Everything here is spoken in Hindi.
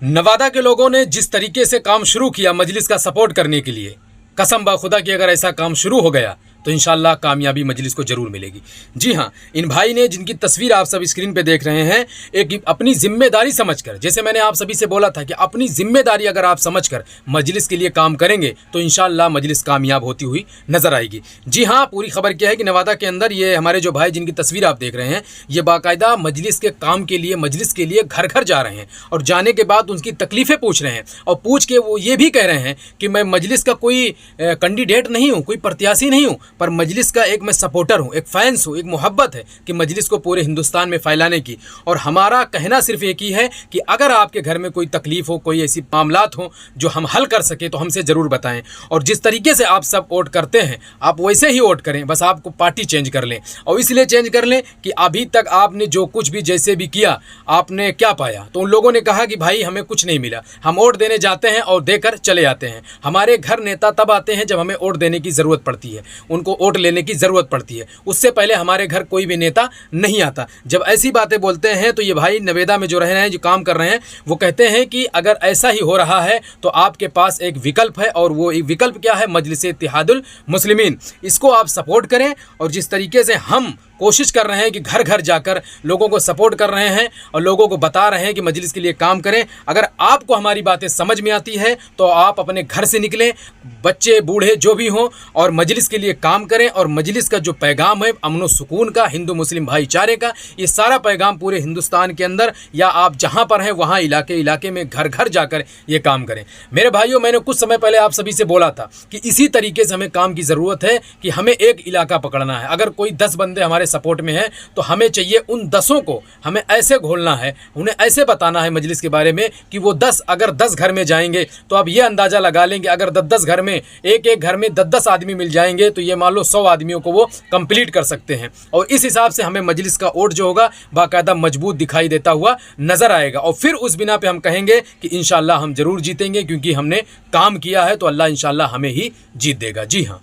नवादा के लोगों ने जिस तरीके से काम शुरू किया मजलिस का सपोर्ट करने के लिए, कसम बा खुदा की अगर ऐसा काम शुरू हो गया तो इंशाल्लाह कामयाबी मजलिस को जरूर मिलेगी। जी हाँ, इन भाई ने जिनकी तस्वीर आप सब स्क्रीन पे देख रहे हैं, एक अपनी जिम्मेदारी समझकर, जैसे मैंने आप सभी से बोला था कि अपनी जिम्मेदारी अगर आप समझकर मजलिस के लिए काम करेंगे तो इंशाल्लाह मजलिस कामयाब होती हुई नजर आएगी। जी हाँ, पूरी खबर क्या है कि नवादा के अंदर ये हमारे जो भाई जिनकी तस्वीर आप देख रहे हैं, ये बाकायदा मजलिस के काम के लिए, मजलिस के लिए घर घर जा रहे हैं और जाने के बाद उनकी तकलीफें पूछ रहे हैं और पूछ के वो ये भी कह रहे हैं कि मैं मजलिस का कोई कैंडिडेट नहीं हूँ, कोई प्रत्याशी नहीं हूँ, पर मजलिस का एक मैं सपोर्टर हूँ, एक फैंस हूँ, एक मोहब्बत है कि मजलिस को पूरे हिंदुस्तान में फैलाने की। और हमारा कहना सिर्फ एक ही है कि अगर आपके घर में कोई तकलीफ हो, कोई ऐसी मामलात हो जो हम हल कर सके तो हमसे ज़रूर बताएं। और जिस तरीके से आप सब वोट करते हैं आप वैसे ही वोट करें, बस आपको पार्टी चेंज कर लें। और इसलिए चेंज कर लें कि अभी तक आपने जो कुछ भी जैसे भी किया आपने क्या पाया। तो उन लोगों ने कहा कि भाई हमें कुछ नहीं मिला, हम वोट देने जाते हैं और देकर चले आते हैं। हमारे घर नेता तब आते हैं जब हमें वोट देने की ज़रूरत पड़ती है, उनको वोट लेने की ज़रूरत पड़ती है, उससे पहले हमारे घर कोई भी नेता नहीं आता। जब ऐसी बातें बोलते हैं तो ये भाई नवेदा में जो रह रहे हैं, जो काम कर रहे हैं, वो कहते हैं कि अगर ऐसा ही हो रहा है तो आपके पास एक विकल्प है और वो विकल्प क्या है? मजलिस इत्तेहादुल मुस्लिमीन। इसको आप सपोर्ट करें। और जिस तरीके से हम कोशिश कर रहे हैं कि घर घर जाकर लोगों को सपोर्ट कर रहे हैं और लोगों को बता रहे हैं कि मजलिस के लिए काम करें, अगर आपको हमारी बातें समझ में आती है तो आप अपने घर से निकलें, बच्चे बूढ़े जो भी हों, और मजलिस के लिए काम करें। और मजलिस का जो पैगाम है अमन सुकून का, हिंदू मुस्लिम भाईचारे का, ये सारा पैगाम पूरे हिंदुस्तान के अंदर या आप जहाँ पर हैं वहाँ इलाके इलाके में घर घर जाकर ये काम करें। मेरे भाइयों, मैंने कुछ समय पहले आप सभी से बोला था कि इसी तरीके से हमें काम की ज़रूरत है कि हमें एक इलाका पकड़ना है। अगर कोई 10 बंदे हमारे सपोर्ट में है तो हमें चाहिए उन 10 को हमें ऐसे घोलना है, उन्हें ऐसे बताना है मजलिस के बारे में कि वो 10 अगर 10 घर में जाएंगे तो आप ये अंदाज़ा लगा लेंगे, अगर 10-10 घर में एक घर में 10-10 आदमी मिल जाएंगे तो ये मान लो 100 आदमियों को वो कंप्लीट कर सकते हैं। और इस हिसाब से हमें मजलिस का वोट जो होगा बाकायदा मजबूत दिखाई देता हुआ नजर आएगा। और फिर उस बिना पे हम कहेंगे कि इंशाल्लाह हम जरूर जीतेंगे, क्योंकि हमने काम किया है तो अल्लाह इंशाल्लाह हमें ही जीत देगा। जी हाँ।